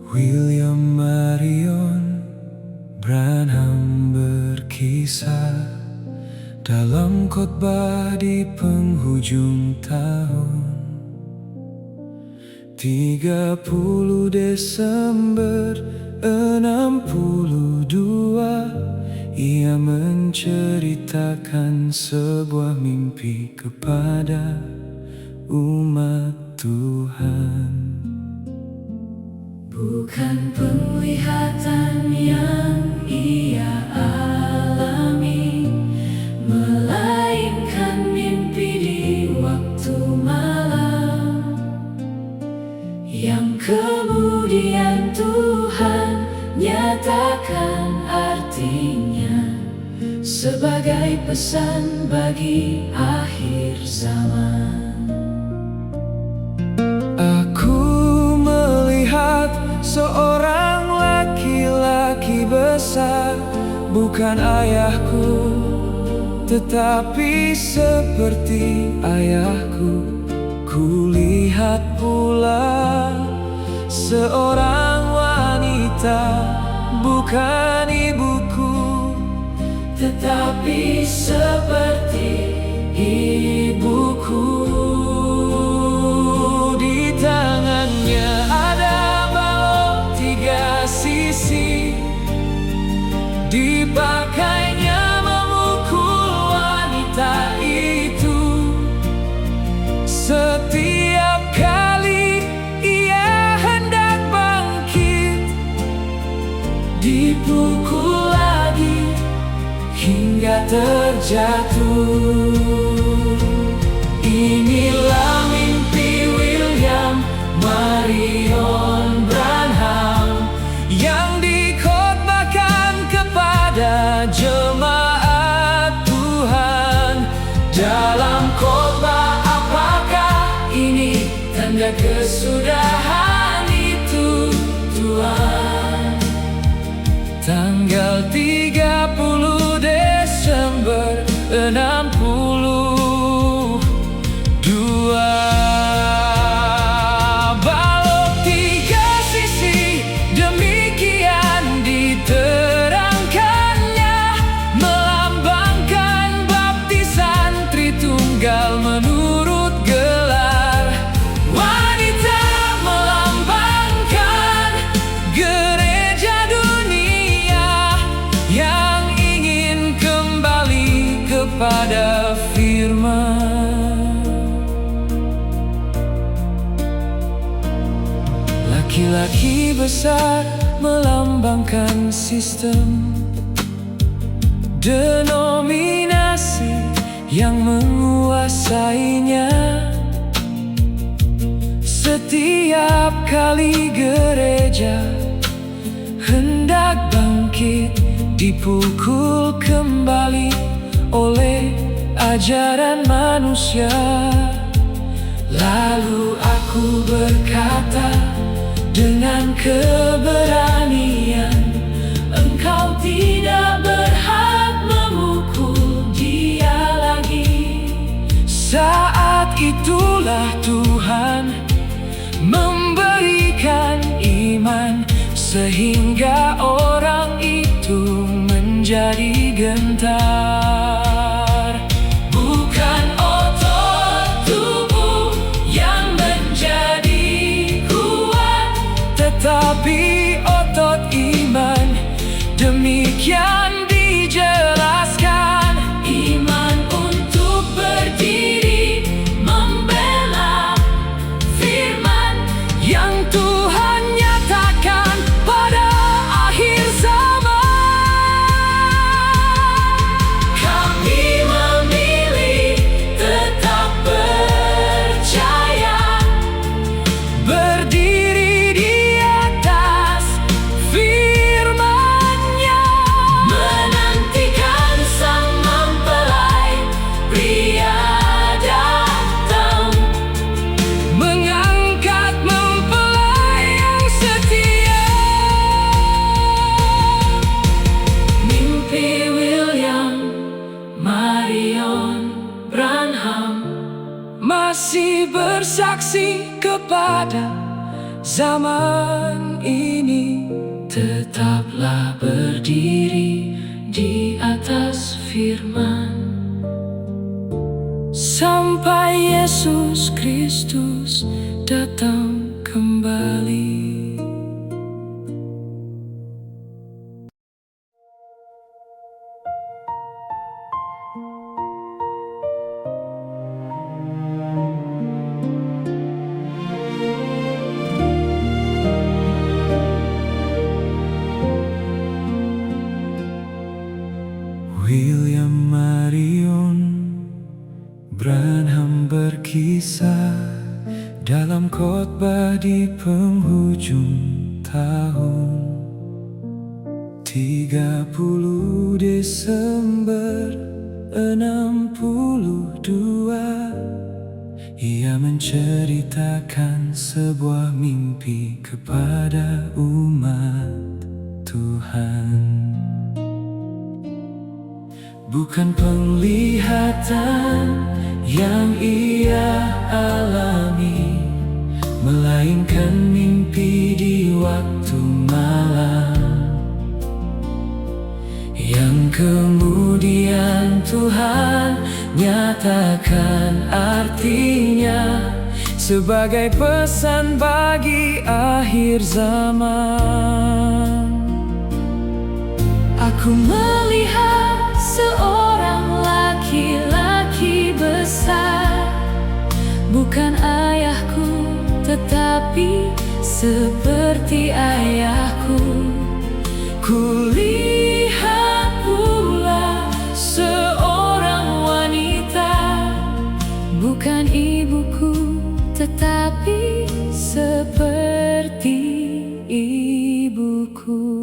William Marion Branham berkisah dalam khotbah di penghujung tahun 30 Desember 62. Ia menceritakan sebuah mimpi kepada umat Tuhan. Bukan penglihatan yang ia alami, melainkan mimpi di waktu malam, yang kemudian Tuhan nyatakan artinya sebagai pesan bagi akhir zaman. Seorang laki-laki besar, bukan ayahku, tetapi seperti ayahku. Kulihat pula seorang wanita, bukan ibuku, tetapi seperti ibuku. Di tangannya ada balok 3 sisi, dipakainya memukul wanita itu. Setiap kali ia hendak bangkit, dipukul lagi hingga terjatuh. Inilah mimpi William Marion Branham yang dikhotbahkan kepada jemaat Tuhan. Dalam khotbah, apakah ini tanda kesudahan itu, Tuhan? Tanggal 30 Desember 62. Balok 3 sisi, demikian diterangkannya, melambangkan baptisan Tritunggal menurut gelar. Wanita melambangkan gereja dunia yang ingin kembali kepada firman. Laki-laki besar melambangkan sistem denominasi yang menguasainya. Setiap kali gereja hendak bangkit, dipukul kembali oleh ajaran manusia. Lalu aku berkata dengan keberanian, engkau tidak berhak memukul dia lagi. Saat itulah Tuhan memberikan iman, sehingga orang itu menjadi gentar. Bukan otot tubuh yang menjadi kuat, tetapi otot iman. Demikian dijelaskan. Iman untuk berdiri membela firman yang Tuhan nyatakan pada akhir zaman. Kami memilih tetap percaya, berdiri di atas firman-Nya, menantikan Sang Mempelai pria datang, mengangkat mempelai yang setia. Mimpi William Marion Branham masih bersaksi kepada Zaman ini tetaplah berdiri di atas firman sampai Yesus Kristus datang kembali. William Marion Branham berkisah dalam khotbah di penghujung tahun 30 Desember 62. Ia menceritakan sebuah mimpi kepada umat Tuhan. Bukan penglihatan yang ia alami, melainkan mimpi di waktu malam, yang kemudian Tuhan nyatakan artinya sebagai pesan bagi akhir zaman. Aku melihat seorang laki-laki besar, bukan ayahku tetapi seperti ayahku. Kulihat pula seorang wanita, bukan ibuku tetapi seperti ibuku.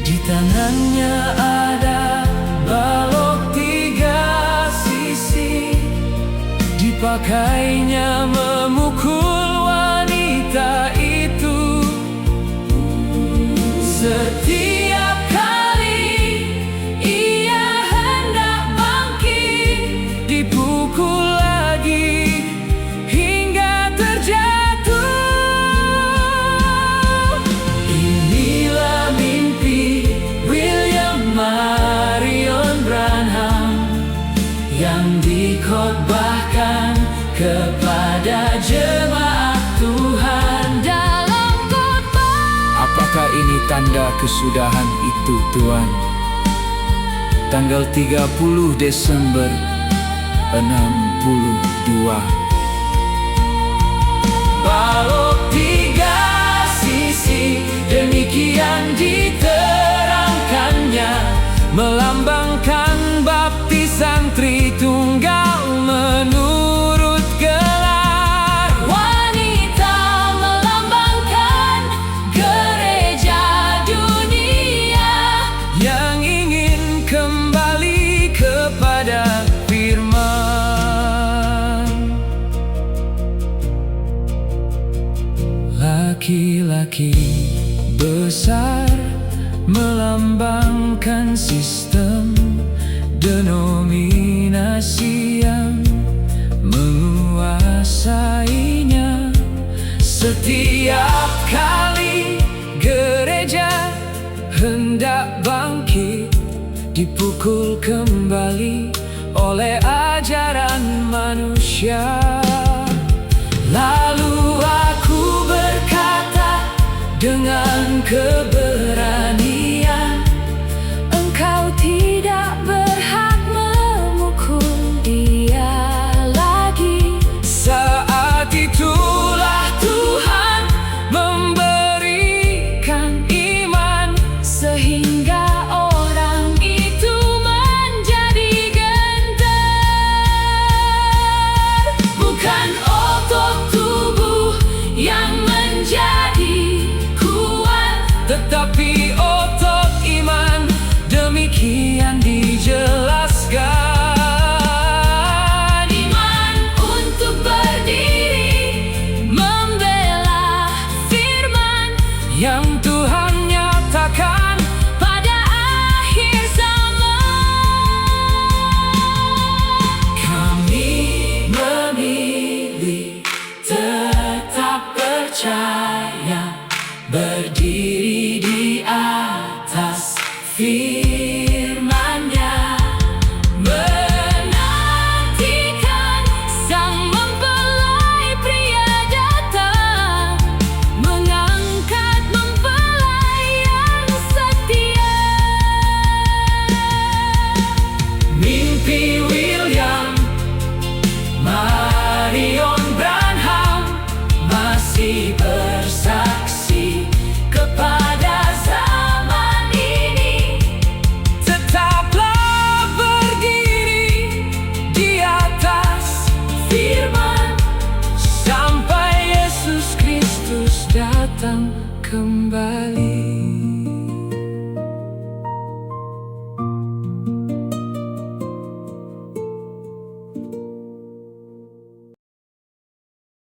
Di tangannya ada balok 3 sisi, dipakainya memukul wanita itu. Setiap kali ia hendak bangkit, dipukul lagi hingga terjatuh. Inilah mimpi William Marion Branham yang dikhotbahkan kepada jemaat Tuhan dalam khotbah. Apakah ini tanda kesudahan itu, Tuhan? Tanggal 30 Desember 62. Balok 3 sisi, demikian diterangkannya, melambangkan baptisan Tritunggal menurut gelar. Wanita melambangkan gereja dunia Yang ingin kembali kepada firman. Laki-laki besar melambangkan sistem denominasi yang menguasainya. Setiap kali gereja hendak bangkit, dipukul kembali oleh ajaran manusia. Lalu aku berkata dengan keberanian, engkau tidak berhak memukul dia lagi. Saat itulah Tuhan memberikan iman sehingga orang itu menjadi percaya, berdiri di atas firman-Nya, menantikan Sang mempelai pria datang, mengangkat mempelai yang setia. mimpi William Marion Branham masih bersaksi kepada zaman ini. Tetaplah berdiri di atas firman sampai Yesus Kristus datang kembali.